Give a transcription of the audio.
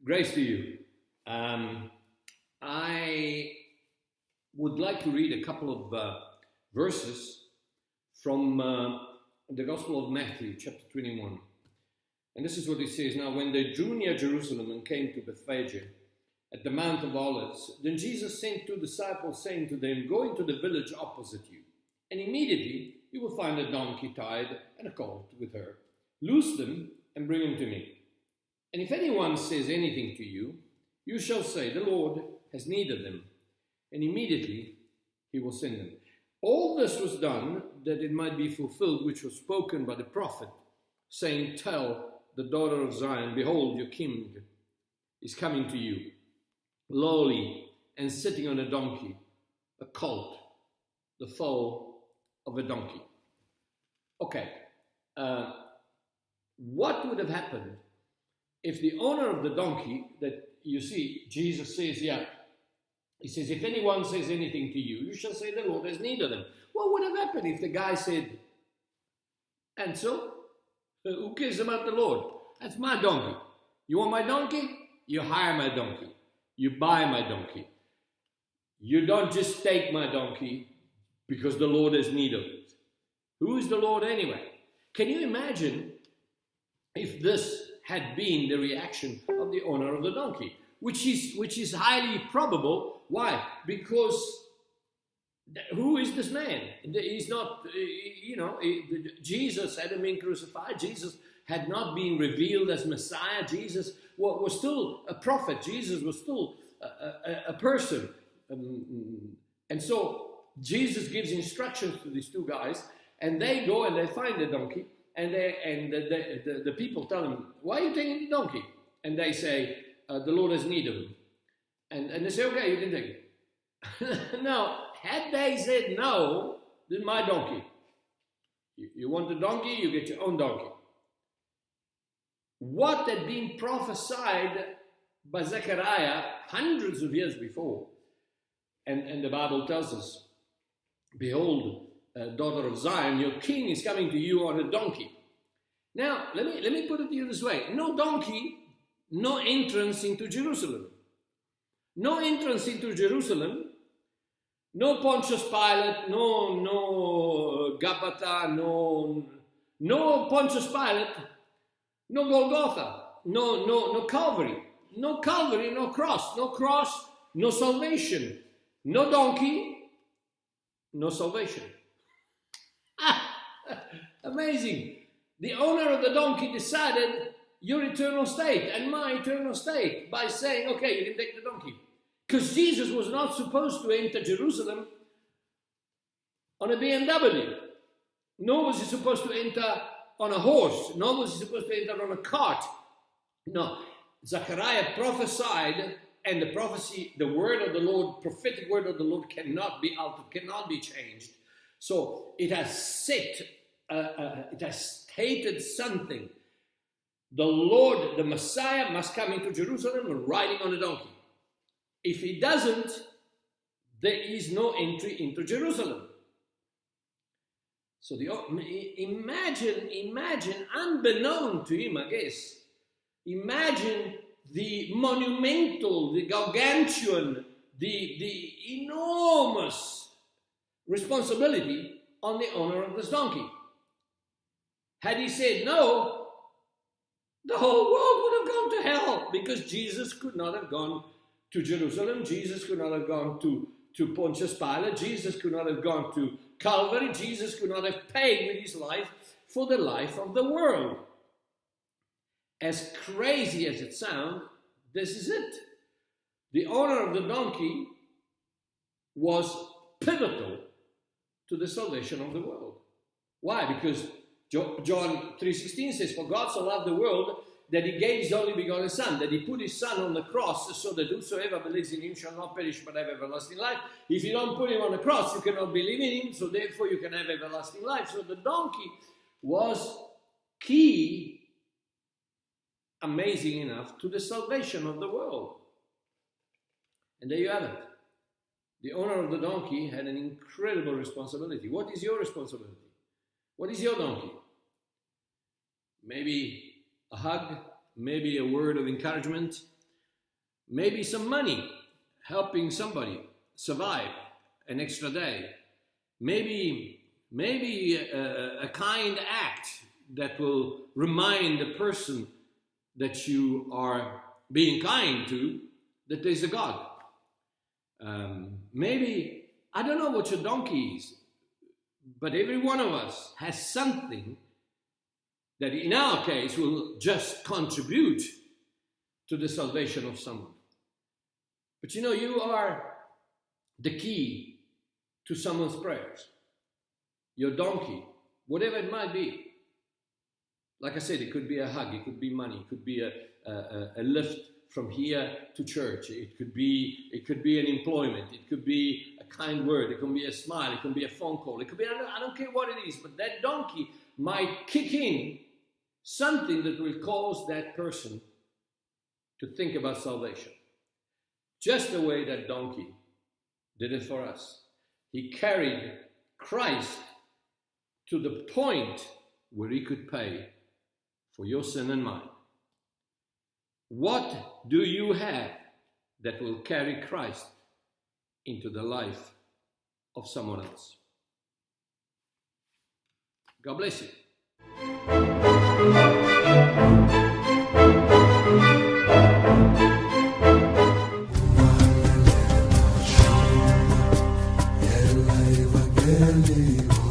Grace to you. I would like to read a couple of verses from the Gospel of Matthew, chapter 21. And this is what it says. Now, when they drew near Jerusalem and came to Bethphage at the Mount of Olives, then Jesus sent two disciples, saying to them, "Go into the village opposite you, and immediately you will find a donkey tied and a colt with her. Loose them and bring them to me. And if anyone says anything to you, you shall say, 'The Lord has need of them,' and immediately he will send them." All this was done that it might be fulfilled which was spoken by the prophet, saying, "Tell the daughter of Zion, behold, your king is coming to you, lowly and sitting on a donkey, a colt, the foal of a donkey." Okay, what would have happened if the owner of the donkey, that you see, Jesus says, he says, "If anyone says anything to you, you shall say, 'The Lord has need of them.'" What would have happened if the guy said, "And so, who cares about the Lord? That's my donkey. You want my donkey? You hire my donkey. You buy my donkey. You don't just take my donkey because the Lord has need of it." Who is the Lord anyway? Can you imagine if this had been the reaction of the owner of the donkey, which is highly probable? Why? Because who is this man? He's not, Jesus hadn't been crucified. Jesus had not been revealed as Messiah. Jesus was still a prophet. Jesus was still a person. And so Jesus gives instructions to these two guys, and they go and they find the donkey. And the people tell him, "Why are you taking the donkey?" And they say, "The Lord has need of him." And they say, "Okay, you can take it." Now, had they said, "No, this is my donkey. You want the donkey, you get your own donkey." What had been prophesied by Zechariah hundreds of years before, and the Bible tells us, "Behold, daughter of Zion, your king is coming to you on a donkey." Now, let me put it to you this way. No donkey, no entrance into Jerusalem. No entrance into Jerusalem, no Pontius Pilate, no Gabbatha, no Pontius Pilate, no Golgotha, no Calvary. No Calvary, no cross, no salvation. No donkey, no salvation. Amazing. The owner of the donkey decided your eternal state and my eternal state by saying, "Okay, you can take the donkey." Because Jesus was not supposed to enter Jerusalem on a BMW. Nor was he supposed to enter on a horse. Nor was he supposed to enter on a cart. No. Zechariah prophesied, and the prophecy, the word of the Lord, prophetic word of the Lord cannot be altered, cannot be changed. So it has stated something. The Lord, the Messiah, must come into Jerusalem riding on a donkey. If he doesn't, there is no entry into Jerusalem. So imagine, unbeknown to him, I guess, imagine the monumental, the gargantuan, the enormous responsibility on the owner of this donkey. Had he said no, the whole world would have gone to hell, because Jesus could not have gone to Jerusalem. Jesus could not have gone to Pontius Pilate. Jesus could not have gone to Calvary. Jesus could not have paid with his life for the life of the world. As crazy as it sounds, this is it. The owner of the donkey was pivotal to the salvation of the world. Why? Because John 3:16 says, "For God so loved the world that he gave his only begotten Son, that he put his Son on the cross, so that whosoever believes in him shall not perish but have everlasting life." If you don't put him on the cross, you cannot believe in him, so therefore you can have everlasting life. So the donkey was key, amazing enough, to the salvation of the world. And there you have it. The owner of the donkey had an incredible responsibility. What is your responsibility? What is your donkey? Maybe a hug, maybe a word of encouragement, maybe some money, helping somebody survive an extra day, maybe a kind act that will remind the person that you are being kind to that there's a God. Maybe, I don't know what your donkey is, but every one of us has something that in our case will just contribute to the salvation of someone. But you know, you are the key to someone's prayers. Your donkey, whatever it might be. Like I said, it could be a hug, it could be money, it could be a lift from here to church, it could be an employment, it could be a kind word, it could be a smile, it could be a phone call, it could be, I don't care what it is, but that donkey might kick in something that will cause that person to think about salvation. Just the way that donkey did it for us. He carried Christ to the point where he could pay for your sin and mine. What do you have that will carry Christ into the life of someone else? God bless you. El